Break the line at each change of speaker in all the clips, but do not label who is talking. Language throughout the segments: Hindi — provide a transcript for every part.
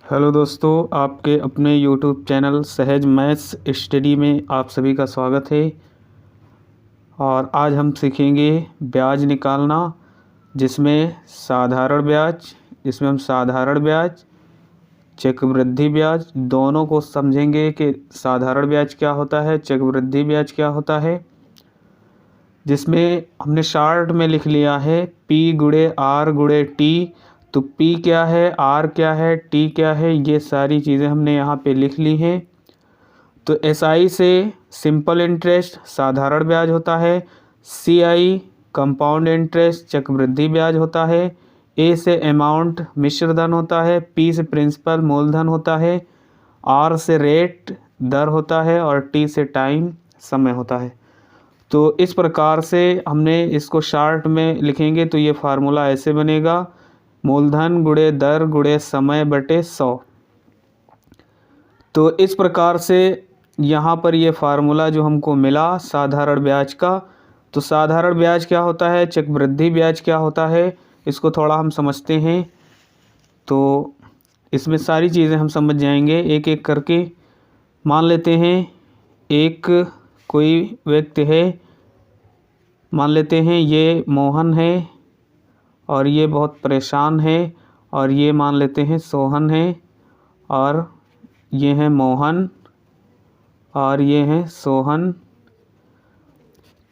हेलो दोस्तों, आपके अपने यूट्यूब चैनल सहज मैथ्स स्टडी में आप सभी का स्वागत है। और आज हम सीखेंगे ब्याज निकालना, जिसमें हम साधारण ब्याज, चक्रवृद्धि ब्याज दोनों को समझेंगे कि साधारण ब्याज क्या होता है, चक्रवृद्धि ब्याज क्या होता है। जिसमें हमने शार्ट में लिख लिया है P गुणे R गुणे T। तो P क्या है, R क्या है, T क्या है, ये सारी चीज़ें हमने यहाँ पे लिख ली हैं। तो SI से सिंपल इंटरेस्ट साधारण ब्याज होता है, CI कंपाउंड इंटरेस्ट चक्रवृद्धि ब्याज होता है, A से अमाउंट मिश्र धन होता है, P से प्रिंसिपल मूलधन होता है, R से रेट दर होता है और T से टाइम समय होता है। तो इस प्रकार से हमने इसको शार्ट में लिखेंगे तो ये फार्मूला ऐसे बनेगा, मूलधन गुणे दर गुणे समय बटे 100। तो इस प्रकार से यहाँ पर ये फार्मूला जो हमको मिला साधारण ब्याज का। तो साधारण ब्याज क्या होता है, चक्रवृद्धि ब्याज क्या होता है, इसको थोड़ा हम समझते हैं। तो इसमें सारी चीज़ें हम समझ जाएंगे एक एक करके। मान लेते हैं एक कोई व्यक्ति है, मान लेते हैं ये मोहन है और ये बहुत परेशान है, और ये मान लेते हैं सोहन है, और ये है मोहन और ये है सोहन।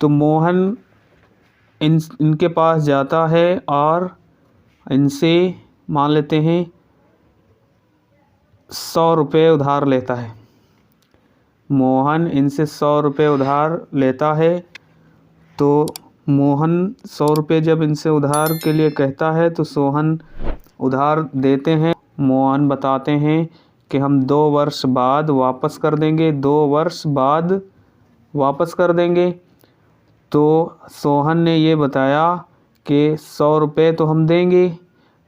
तो मोहन इनके पास जाता है और इनसे मान लेते हैं 100 रुपये उधार लेता है। मोहन इनसे 100 रुपये उधार लेता है। तो मोहन 100 रुपये जब इनसे उधार के लिए कहता है तो सोहन उधार देते हैं। मोहन बताते हैं कि हम 2 वर्ष बाद वापस कर देंगे, 2 वर्ष बाद वापस कर देंगे। तो सोहन ने ये बताया कि 100 रुपये तो हम देंगे,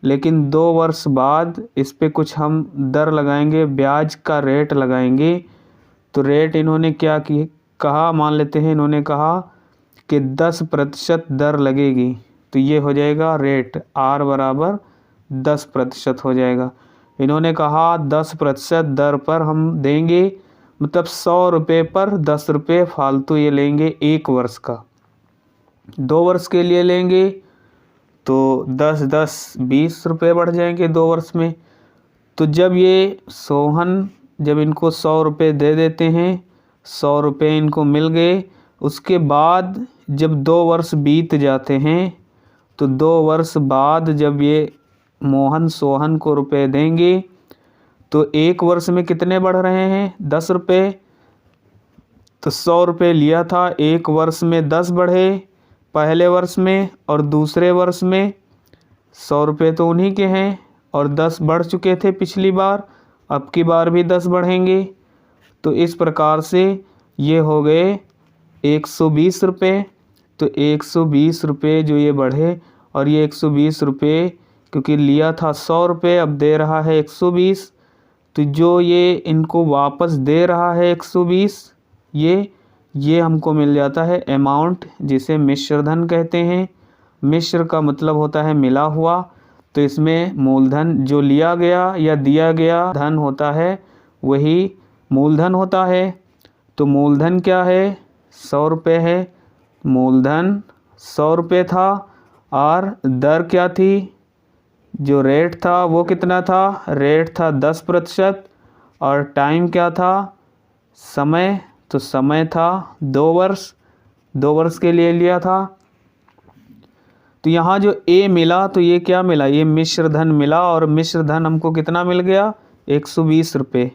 लेकिन 2 वर्ष बाद इस पे कुछ हम दर लगाएंगे, ब्याज का रेट लगाएंगे। तो रेट इन्होंने क्या कहा, मान लेते हैं इन्होंने कहा कि 10% दर लगेगी। तो ये हो जाएगा रेट, R बराबर 10% हो जाएगा। इन्होंने कहा 10% दर पर हम देंगे, मतलब 100 रुपये पर 10 रुपये फालतू ये लेंगे 1 वर्ष का। 2 वर्ष के लिए लेंगे तो 10-10-20 रुपये बढ़ जाएंगे 2 वर्ष में। तो जब ये सोहन जब इनको 100 रुपये दे देते हैं, 100 रुपये इनको मिल गए, उसके बाद जब 2 वर्ष बीत जाते हैं तो 2 वर्ष बाद जब ये मोहन सोहन को रुपए देंगे तो 1 वर्ष में कितने बढ़ रहे हैं, 10 रुपये। तो 100 रुपये लिया था, 1 वर्ष में 10 बढ़े पहले वर्ष में, और दूसरे वर्ष में 100 रुपये तो उन्हीं के हैं और 10 बढ़ चुके थे पिछली बार, अब की बार भी 10 बढ़ेंगे। तो इस प्रकार से ये हो गए 120 रुपये। तो 120 रुपये जो ये बढ़े, और ये 120 रुपये क्योंकि लिया था 100 रुपये, अब दे रहा है 120। तो जो ये इनको वापस दे रहा है 120, ये हमको मिल जाता है अमाउंट, जिसे मिश्र धन कहते हैं। मिश्र का मतलब होता है मिला हुआ। तो इसमें मूलधन जो लिया गया या दिया गया धन होता है वही मूलधन होता है। तो मूलधन क्या है, 100 रुपये है। मूलधन 100 रुपये था, और दर क्या थी, जो रेट था वो कितना था, रेट था 10%, और टाइम क्या था, समय। तो समय था 2 वर्ष, 2 वर्ष के लिए लिया था। तो यहाँ जो A मिला तो ये क्या मिला, ये मिश्र धन मिला, और मिश्र धन हमको कितना मिल गया, 120 रुपये।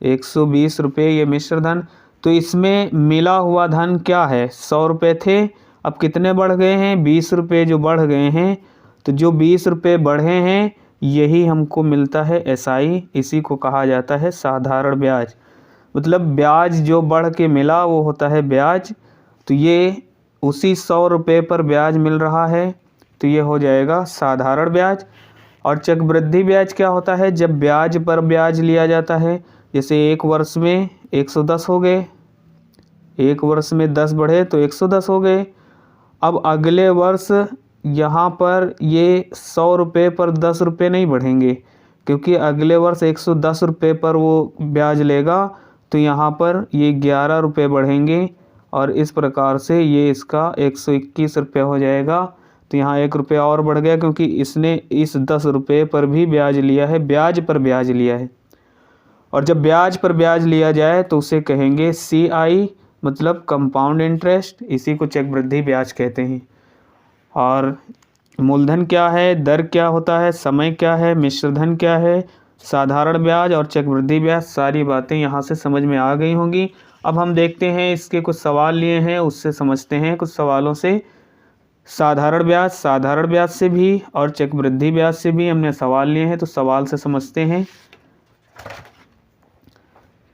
120 रुपये ये मिश्र धन। तो इसमें मिला हुआ धन क्या है, 100 रुपये थे, अब कितने बढ़ गए हैं, 20 रुपये जो बढ़ गए हैं। तो जो 20 रुपये बढ़े हैं यही हमको मिलता है SI। इसी को कहा जाता है साधारण ब्याज। मतलब ब्याज जो बढ़ के मिला वो होता है ब्याज। तो ये उसी 100 रुपये पर ब्याज मिल रहा है, तो ये हो जाएगा साधारण ब्याज। और चक्रवृद्धि ब्याज क्या होता है, जब ब्याज पर ब्याज लिया जाता है। जैसे 1 वर्ष में 110 हो गए, 1 वर्ष में 10 बढ़े तो 110 हो गए। अब अगले वर्ष यहाँ पर ये 100 रुपये पर 10 रुपये नहीं बढ़ेंगे, क्योंकि अगले वर्ष 110 रुपये पर वो ब्याज लेगा, तो यहाँ पर ये 11 रुपये बढ़ेंगे और इस प्रकार से ये इसका 121 रुपये हो जाएगा। तो यहाँ 1 रुपया और बढ़ गया क्योंकि इसने इस 10 रुपये पर भी ब्याज लिया है, ब्याज पर ब्याज लिया है। और जब ब्याज पर ब्याज लिया जाए तो उसे कहेंगे CI, मतलब कंपाउंड इंटरेस्ट। इसी को चक्रवृद्धि ब्याज कहते हैं। और मूलधन क्या है, दर क्या होता है, समय क्या है, मिश्र धन क्या है, साधारण ब्याज और चक्रवृद्धि ब्याज, सारी बातें यहाँ से समझ में आ गई होंगी। अब हम देखते हैं, इसके कुछ सवाल लिए हैं, उससे समझते हैं कुछ सवालों से। साधारण ब्याज से भी और चक्रवृद्धि ब्याज से भी हमने सवाल लिए हैं, तो सवाल से समझते हैं।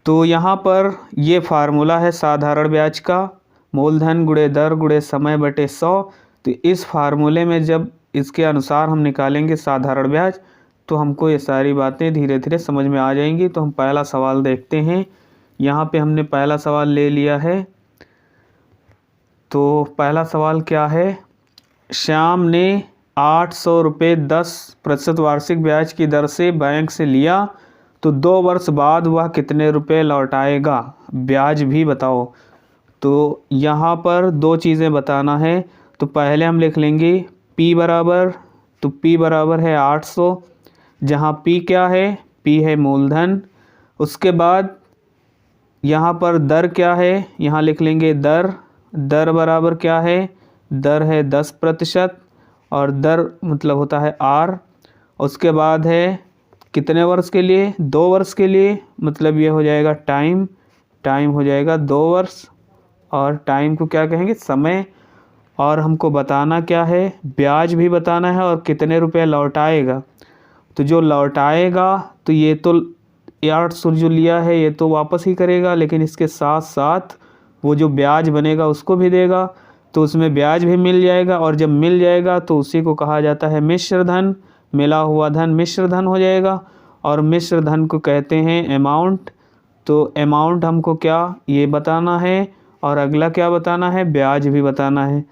तो यहाँ पर ये फार्मूला है साधारण ब्याज का, मूलधन गुणे दर गुणे समय बटे 100। तो इस फार्मूले में जब इसके अनुसार हम निकालेंगे साधारण ब्याज, तो हमको ये सारी बातें धीरे धीरे समझ में आ जाएंगी। तो हम पहला सवाल देखते हैं। यहाँ पे हमने पहला सवाल ले लिया है। तो पहला सवाल क्या है, श्याम ने 800 रुपये 10% वार्षिक ब्याज की दर से बैंक से लिया, तो 2 वर्ष बाद वह कितने रुपए लौटाएगा, ब्याज भी बताओ। तो यहाँ पर 2 चीज़ें बताना है। तो पहले हम लिख लेंगे P बराबर, तो P बराबर है 800, जहाँ P क्या है, P है मूलधन। उसके बाद यहाँ पर दर क्या है, यहाँ लिख लेंगे दर बराबर क्या है, दर है 10% और दर मतलब होता है R। उसके बाद है कितने वर्ष के लिए, 2 वर्ष के लिए, मतलब ये हो जाएगा टाइम हो जाएगा 2 वर्ष। और टाइम को क्या कहेंगे, समय। और हमको बताना क्या है, ब्याज भी बताना है और कितने रुपए लौटाएगा। तो जो लौटाएगा, तो ये तो 800 जो लिया है ये तो वापस ही करेगा, लेकिन इसके साथ साथ वो जो ब्याज बनेगा उसको भी देगा, तो उसमें ब्याज भी मिल जाएगा। और जब मिल जाएगा तो उसी को कहा जाता है मिश्र धन, मिला हुआ धन मिश्र धन हो जाएगा। और मिश्र धन को कहते हैं अमाउंट। तो अमाउंट हमको क्या ये बताना है, और अगला क्या बताना है, ब्याज भी बताना है।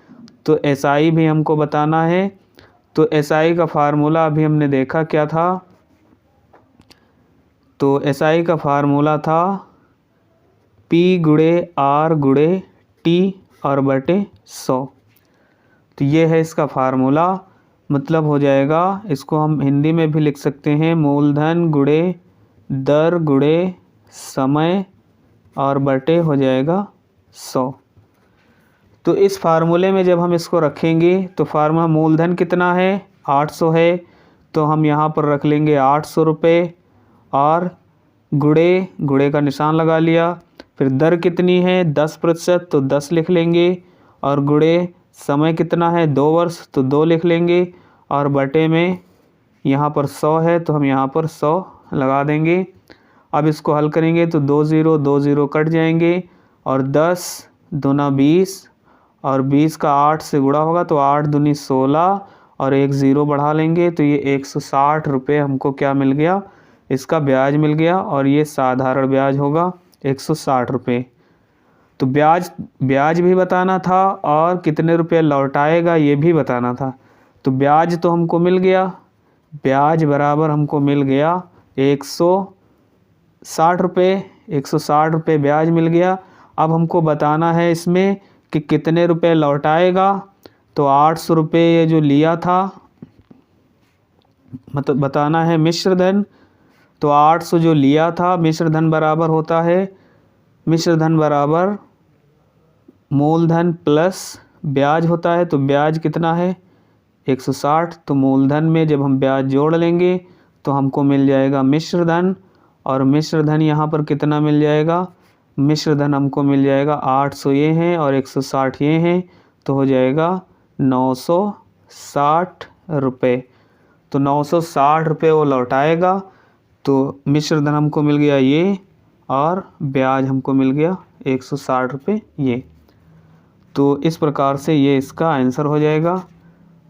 तो SI भी हमको बताना है। तो SI का फार्मूला अभी हमने देखा क्या था, तो SI का फार्मूला था P गुणे R गुणे T और बटे 100। तो ये है इसका फार्मूला, मतलब हो जाएगा, इसको हम हिंदी में भी लिख सकते हैं, मूलधन गुणे दर गुणे समय और बटे हो जाएगा 100। तो इस फार्मूले में जब हम इसको रखेंगे तो फार्मूला, मूलधन कितना है 800 है, तो हम यहाँ पर रख लेंगे 800 रुपये, और गुणे का निशान लगा लिया। फिर दर कितनी है 10%, तो 10 लिख लेंगे। और गुणे समय कितना है 2 वर्ष, तो 2 लिख लेंगे। और बटे में यहाँ पर 100 है, तो हम यहाँ पर 100 लगा देंगे। अब इसको हल करेंगे तो 2 0 कट जाएंगे, और 10 दूना 20, और 20 का 8 से गुणा होगा तो 8 दूनी 16, और 1 0 बढ़ा लेंगे, तो ये 160 रुपये हमको क्या मिल गया, इसका ब्याज मिल गया। और ये साधारण ब्याज होगा 160 रुपये। तो ब्याज भी बताना था और कितने रुपये लौटाएगा ये भी बताना था। तो ब्याज तो हमको मिल गया, ब्याज बराबर हमको मिल गया 160 रुपये, 160 रुपये ब्याज मिल गया। अब हमको बताना है इसमें कि कितने रुपए लौटाएगा। तो 800 रुपये ये जो लिया था, मतलब बताना है मिश्र धन। तो 800 जो लिया था, मिश्र धन बराबर होता है, मिश्र धन बराबर मूलधन प्लस ब्याज होता है। तो ब्याज कितना है 160, तो मूलधन में जब हम ब्याज जोड़ लेंगे तो हमको मिल जाएगा मिश्र धन। और मिश्र धन यहाँ पर कितना मिल जाएगा, मिश्र धन हमको मिल जाएगा 800 ये हैं और 160 ये हैं, तो हो जाएगा 960 रुपये। तो 960 रुपये वो लौटाएगा। तो मिश्र धन हमको मिल गया ये, और ब्याज हमको मिल गया 160 रुपये ये। तो इस प्रकार से ये इसका आंसर हो जाएगा।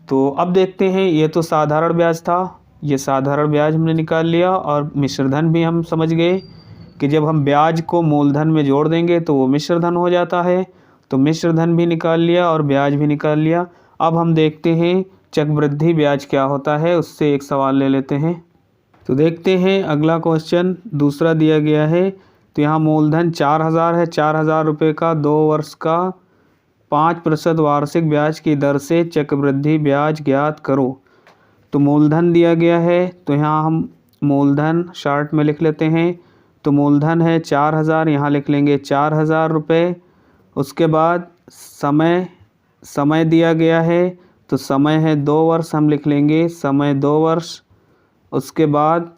तो अब देखते हैं, ये तो साधारण ब्याज था, ये साधारण ब्याज हमने निकाल लिया। और मिश्र धन भी हम समझ गए कि जब हम ब्याज को मूलधन में जोड़ देंगे तो वो मिश्र धन हो जाता है। तो मिश्र धन भी निकाल लिया और ब्याज भी निकाल लिया। अब हम देखते हैं चक्रवृद्धि ब्याज क्या होता है, उससे एक सवाल ले लेते हैं। तो देखते हैं अगला क्वेश्चन दूसरा दिया गया है। तो यहाँ मूलधन 4000 है, 4000 रुपये का 2 वर्ष का 5% वार्षिक ब्याज की दर से चक्रवृद्धि ब्याज ज्ञात करो। तो मूलधन दिया गया है, तो यहाँ हम मूलधन शार्ट में लिख लेते हैं। तो मूलधन है 4000, यहाँ लिख लेंगे 4000 रुपये। उसके बाद समय दिया गया है, तो समय है 2 वर्ष, हम लिख लेंगे समय 2 वर्ष। उसके बाद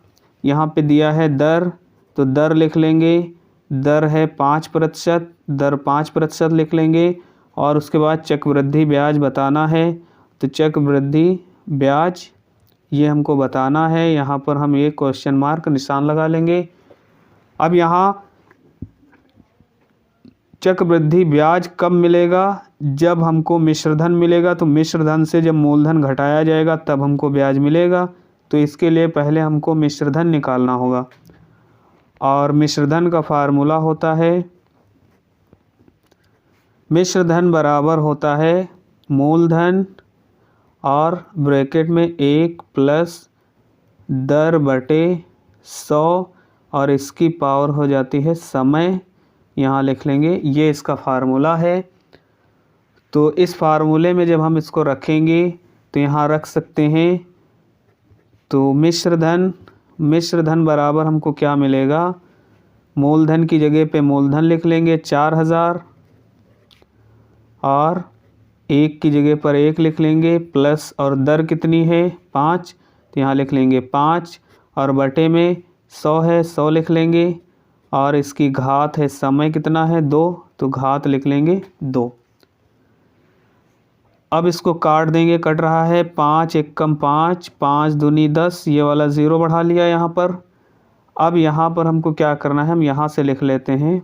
यहाँ पे दिया है दर, तो दर लिख लेंगे, दर है 5%, दर 5% लिख लेंगे। और उसके बाद चक्रवृद्धि ब्याज बताना है, तो चक्रवृद्धि ब्याज ये हमको बताना है। यहाँ पर हम एक क्वेश्चन मार्क निशान लगा लेंगे। अब यहाँ चक्रवृद्धि ब्याज कब मिलेगा? जब हमको मिश्रधन मिलेगा। तो मिश्रधन से जब मूलधन घटाया जाएगा तब हमको ब्याज मिलेगा। तो इसके लिए पहले हमको मिश्रधन निकालना होगा, और मिश्रधन का फार्मूला होता है, मिश्रधन बराबर होता है मूलधन और ब्रैकेट में 1 प्लस दर बटे 100 और इसकी पावर हो जाती है समय, यहाँ लिख लेंगे। ये इसका फार्मूला है। तो इस फार्मूले में जब हम इसको रखेंगे तो यहाँ रख सकते हैं। तो मिश्रधन बराबर हमको क्या मिलेगा? मूलधन की जगह पे मूलधन लिख लेंगे 4000 और 1 की जगह पर 1 लिख लेंगे, प्लस और दर कितनी है 5, तो यहाँ लिख लेंगे 5 और बटे में 100 है, 100 लिख लेंगे। और इसकी घात है समय कितना है 2, तो घात लिख लेंगे 2। अब इसको काट देंगे, कट रहा है 5 एकम 5, 5 दूनी 10, ये वाला 0 बढ़ा लिया यहाँ पर। अब यहाँ पर हमको क्या करना है, हम यहाँ से लिख लेते हैं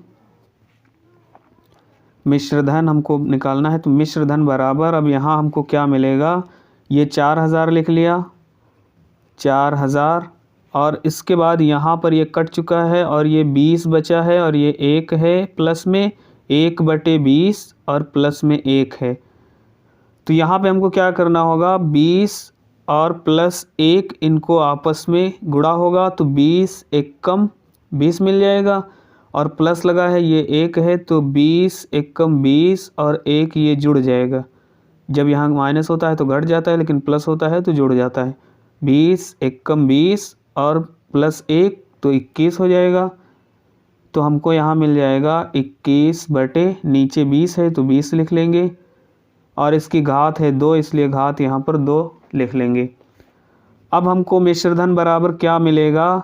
मिश्रधन हमको निकालना है। तो मिश्रधन बराबर, अब यहाँ हमको क्या मिलेगा, ये 4000 लिख लिया 4000, और इसके बाद यहाँ पर ये कट चुका है और ये 20 बचा है और ये 1 है प्लस में 1/20 और प्लस में 1 है। तो यहाँ पे हमको क्या करना होगा, 20 और प्लस 1 इनको आपस में गुणा होगा, तो 20 एकम 20 मिल जाएगा, और प्लस लगा है ये 1 है, तो 20 एकम 20 और 1 ये जुड़ जाएगा। जब यहाँ माइनस होता है तो घट जाता है, लेकिन प्लस होता है तो जुड़ जाता है। 20 एकम 20 और प्लस 1 तो 21 हो जाएगा। तो हमको यहाँ मिल जाएगा 21 बटे नीचे 20 है तो 20 लिख लेंगे, और इसकी घात है 2, इसलिए घात यहाँ पर 2 लिख लेंगे। अब हमको मिश्रधन बराबर क्या मिलेगा,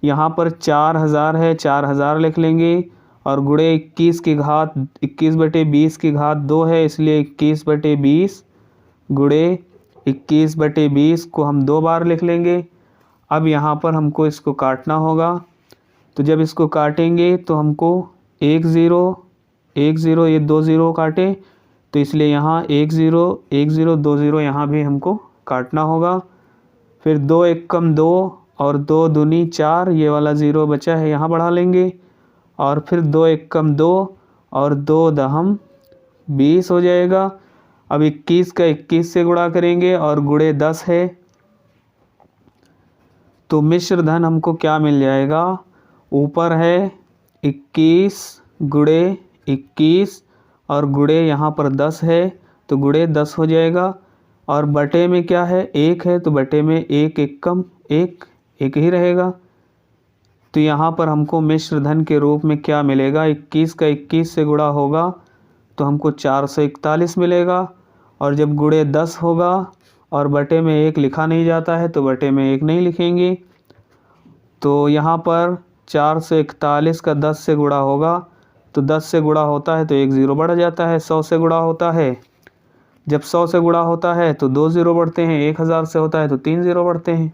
यहाँ पर 4000 है, 4000 लिख लेंगे, और गुणे 21 की घात 21/20 की घात 2 है, इसलिए 21/20 गुणे 21/20 को हम 2 बार लिख लेंगे। अब यहाँ पर हमको इसको काटना होगा। तो जब इसको काटेंगे तो हमको 1 0 1 0 ये 2 0 काटे, तो इसलिए यहाँ 1 0 1 0 2 0 यहाँ भी हमको काटना होगा। फिर 2 एकम 2 और 2 दूनी 4, ये वाला 0 बचा है यहाँ बढ़ा लेंगे, और फिर 2 एकम 2 और 2 दहम 20 हो जाएगा। अब 21 का 21 से गुणा करेंगे और गुणे 10 है, तो मिश्रधन हमको क्या मिल जाएगा, ऊपर है 21 गुणे 21 और गुणे यहाँ पर 10 है, तो गुणे 10 हो जाएगा, और बटे में क्या है 1 है, तो बटे में 1 एकम 1 ही रहेगा। तो यहाँ पर हमको मिश्रधन के रूप में क्या मिलेगा, 21 का 21 से गुणा होगा तो हमको 441 मिलेगा, और जब गुणे 10 होगा और बटे में 1 लिखा नहीं जाता है तो बटे में 1 नहीं लिखेंगे। तो यहाँ पर 441 का 10 से गुणा होगा, तो 10 से गुणा होता है तो 1 0 बढ़ जाता है। 100 से गुणा होता है, जब 100 से गुणा होता है तो 2 0 बढ़ते हैं। 1000 से होता है तो 3 0 बढ़ते हैं।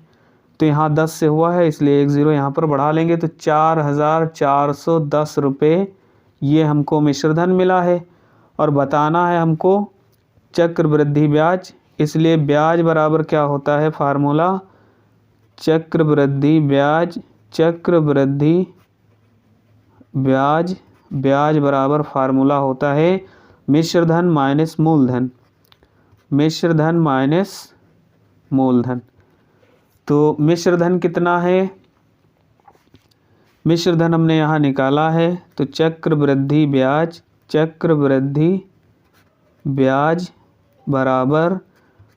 तो यहाँ 10 से हुआ है इसलिए 1 0 यहाँ पर बढ़ा लेंगे, तो 4410 रुपये ये हमको मिश्रधन मिला है। और बताना है हमको चक्रवृद्धि ब्याज, इसलिए ब्याज बराबर क्या होता है, फार्मूला चक्रवृद्धि ब्याज, चक्रवृद्धि ब्याज बराबर फार्मूला होता है मिश्रधन माइनस मूलधन, मिश्रधन माइनस मूलधन। तो मिश्र धन कितना है, मिश्र धन हमने यहाँ निकाला है। तो चक्रवृद्धि ब्याज बराबर,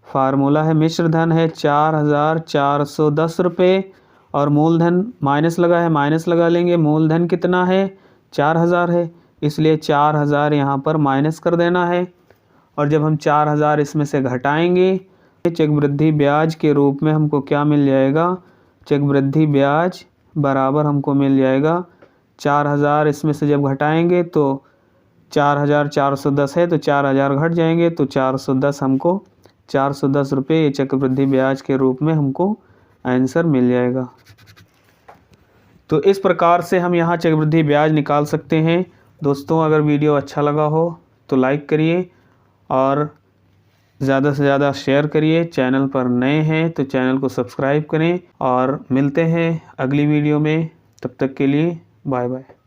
फार्मूला है मिश्र धन है 4410 रुपये, और मूलधन माइनस लगा है, माइनस लगा लेंगे। मूलधन कितना है, 4000 है, इसलिए 4000 यहाँ पर माइनस कर देना है। और जब हम 4000 इसमें से घटाएंगे, चक्रवृद्धि ब्याज के रूप में हमको क्या मिल जाएगा, चक्रवृद्धि ब्याज बराबर हमको मिल जाएगा 4000, इसमें से जब घटाएंगे तो 4410 है, तो 4000 घट जाएंगे, तो 410 हमको 410 रुपये ये चक्रवृद्धि ब्याज के रूप में हमको आंसर मिल जाएगा। तो इस प्रकार से हम यहाँ चक्रवृद्धि ब्याज निकाल सकते हैं। दोस्तों, अगर वीडियो अच्छा लगा हो तो लाइक करिए और ज़्यादा से ज़्यादा शेयर करिए। चैनल पर नए हैं तो चैनल को सब्सक्राइब करें, और मिलते हैं अगली वीडियो में। तब तक के लिए बाय बाय।